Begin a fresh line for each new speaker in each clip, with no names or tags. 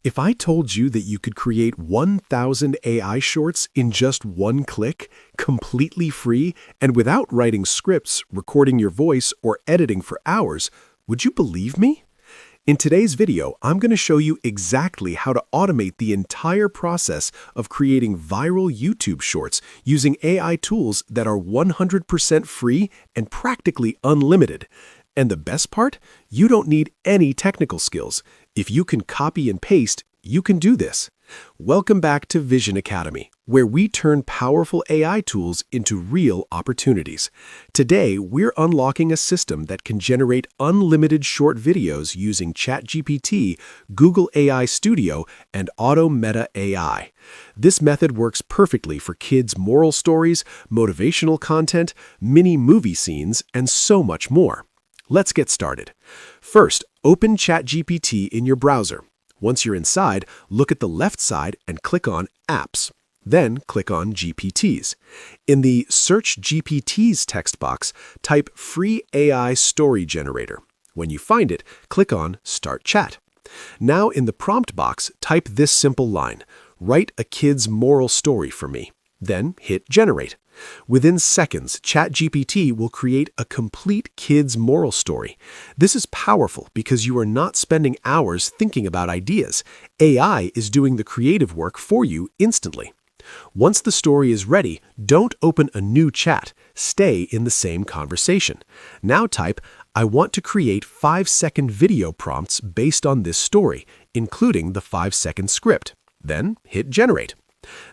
If I told you that you could create 1,000 AI shorts in just one click, completely free, and without writing scripts, recording your voice, or editing for hours, would you believe me? In today's video, I'm going to show you exactly how to automate the entire process of creating viral YouTube shorts using AI tools that are 100% free and practically unlimited. And the best part? You don't need any technical skills. If you can copy and paste, you can do this. Welcome back to Vision Academy, where we turn powerful AI tools into real opportunities. Today, we're unlocking a system that can generate unlimited short videos using ChatGPT, Google AI Studio, and Auto Meta AI. This method works perfectly for kids' moral stories, motivational content, mini movie scenes, and so much more. Let's get started. First, open ChatGPT in your browser. Once you're inside, look at the left side and click on Apps. Then click on GPTs. In the Search GPTs text box, type Free AI Story Generator. When you find it, click on Start Chat. Now in the prompt box, type this simple line, "Write a kid's moral story for me." Then hit Generate. Within seconds, ChatGPT will create a complete kid's moral story. This is powerful because you are not spending hours thinking about ideas. AI is doing the creative work for you instantly. Once the story is ready, don't open a new chat. Stay in the same conversation. Now type, "I want to create 5-second video prompts based on this story, including the 5-second script." Then hit Generate.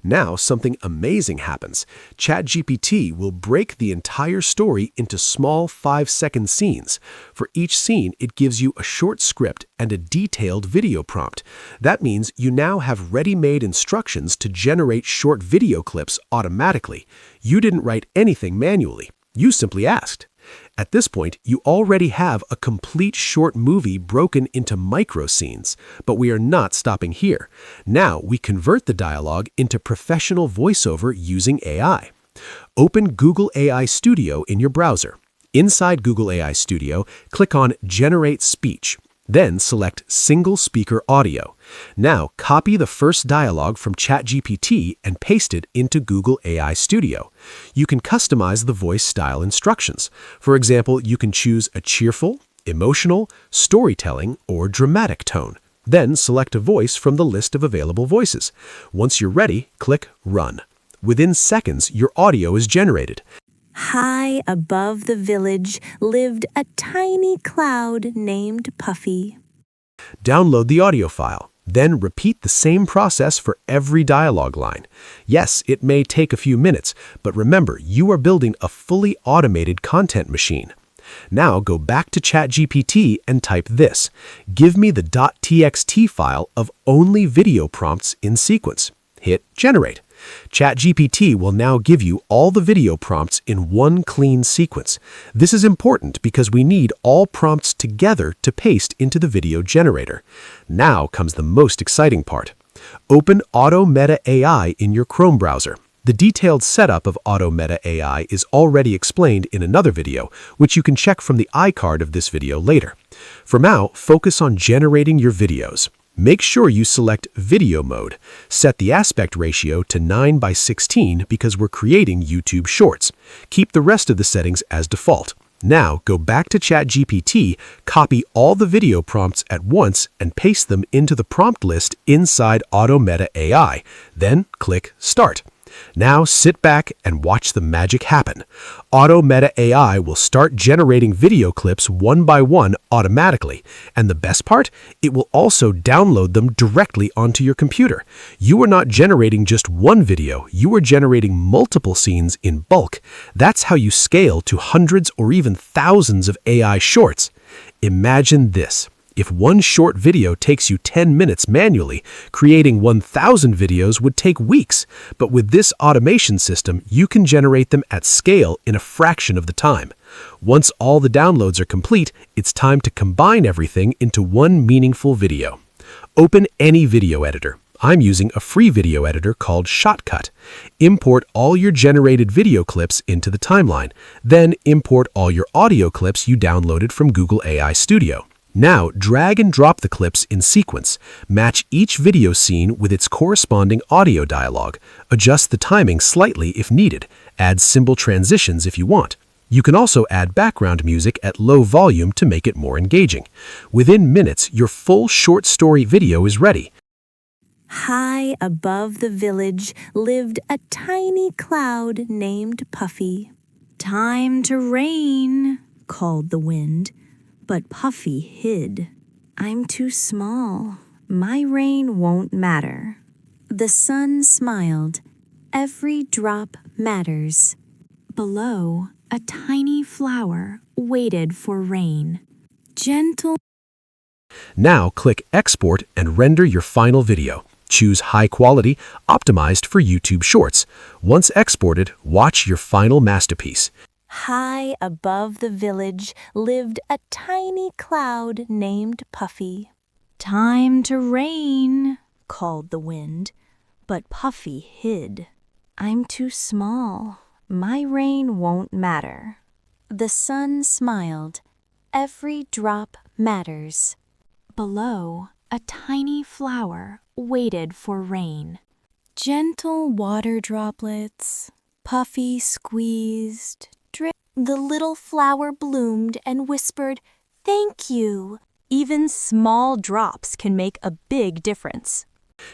Now something amazing happens. ChatGPT will break the entire story into small 5-second scenes. For each scene, it gives you a short script and a detailed video prompt. That means you now have ready-made instructions to generate short video clips automatically. You didn't write anything manually. You simply asked. At this point, you already have a complete short movie broken into micro scenes. But we are not stopping here. Now we convert the dialogue into professional voiceover using AI. Open Google AI Studio in your browser. Inside Google AI Studio, click on Generate Speech. Then select Single Speaker Audio. Now copy the first dialogue from ChatGPT and paste it into Google AI Studio. You can customize the voice style instructions. For example, you can choose a cheerful, emotional, storytelling, or dramatic tone. Then select a voice from the list of available voices. Once you're ready, click Run. Within seconds, your audio is generated.
High above the village lived a tiny cloud named Puffy.
Download the audio file. Then repeat the same process for every dialogue line. Yes, it may take a few minutes, but remember, you are building a fully automated content machine. Now go back to ChatGPT and type this. "Give me the .txt file of only video prompts in sequence." Hit Generate. ChatGPT will now give you all the video prompts in one clean sequence. This is important because we need all prompts together to paste into the video generator. Now comes the most exciting part. Open Auto Meta AI in your Chrome browser. The detailed setup of Auto Meta AI is already explained in another video, which you can check from the iCard of this video later. For now, focus on generating your videos. Make sure you select Video Mode. Set the aspect ratio to 9:16 because we're creating YouTube Shorts. Keep the rest of the settings as default. Now go back to ChatGPT, copy all the video prompts at once and paste them into the prompt list inside Auto Meta AI. Then click Start. Now sit back and watch the magic happen. Auto Meta AI will start generating video clips one by one automatically. And the best part? It will also download them directly onto your computer. You are not generating just one video, you are generating multiple scenes in bulk. That's how you scale to hundreds or even thousands of AI shorts. Imagine this. If one short video takes you 10 minutes manually, creating 1,000 videos would take weeks. But with this automation system, you can generate them at scale in a fraction of the time. Once all the downloads are complete, it's time to combine everything into one meaningful video. Open any video editor. I'm using a free video editor called Shotcut. Import all your generated video clips into the timeline. Then import all your audio clips you downloaded from Google AI Studio. Now, drag and drop the clips in sequence. Match each video scene with its corresponding audio dialogue. Adjust the timing slightly if needed. Add symbol transitions if you want. You can also add background music at low volume to make it more engaging. Within minutes, your full short story video is ready.
High above the village lived a tiny cloud named Puffy. "Time to rain," called the wind, but Puffy hid. "I'm too small. My rain won't matter." The sun smiled. "Every drop matters." Below, a tiny flower waited for rain. Gentle.
Now click Export and render your final video. Choose high quality, optimized for YouTube Shorts. Once exported, watch your final masterpiece.
High above the village lived a tiny cloud named Puffy. "Time to rain," called the wind, but Puffy hid. "I'm too small. My rain won't matter." The sun smiled. "Every drop matters." Below, a tiny flower waited for rain. Gentle water droplets, Puffy squeezed, drip. The little flower bloomed and whispered, "Thank you." Even small drops can make a big difference.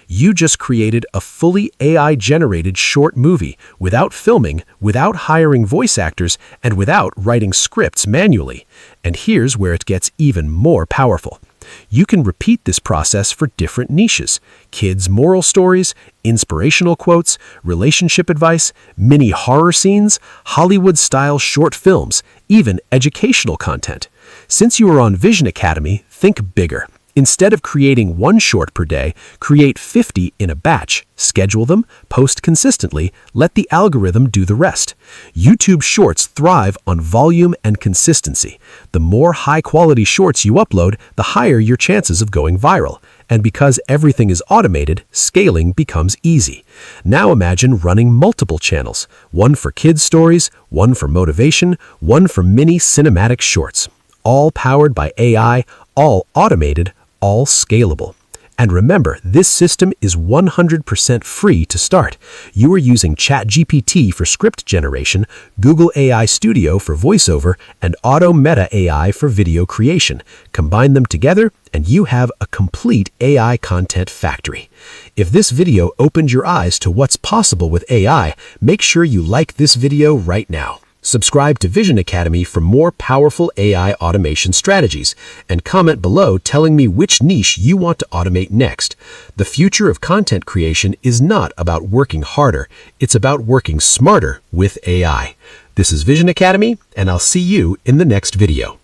You just created a fully AI-generated short movie without filming, without hiring voice actors, and without writing scripts manually. And here's where it gets even more powerful. You can repeat this process for different niches: kids' moral stories, inspirational quotes, relationship advice, mini horror scenes, Hollywood-style short films, even educational content. Since you are on Vision Academy, think bigger. Instead of creating one short per day, create 50 in a batch. Schedule them, post consistently, let the algorithm do the rest. YouTube Shorts thrive on volume and consistency. The more high-quality shorts you upload, the higher your chances of going viral. And because everything is automated, scaling becomes easy. Now imagine running multiple channels, one for kids' stories, one for motivation, one for mini cinematic shorts. All powered by AI, all automated, all scalable. And remember, this system is 100% free to start. You are using ChatGPT for script generation, Google AI Studio for voiceover, and Auto Meta AI for video creation. Combine them together, and you have a complete AI content factory. If this video opened your eyes to what's possible with AI, make sure you like this video right now. Subscribe to Vision Academy for more powerful AI automation strategies, and comment below telling me which niche you want to automate next. The future of content creation is not about working harder, it's about working smarter with AI. This is Vision Academy, and I'll see you in the next video.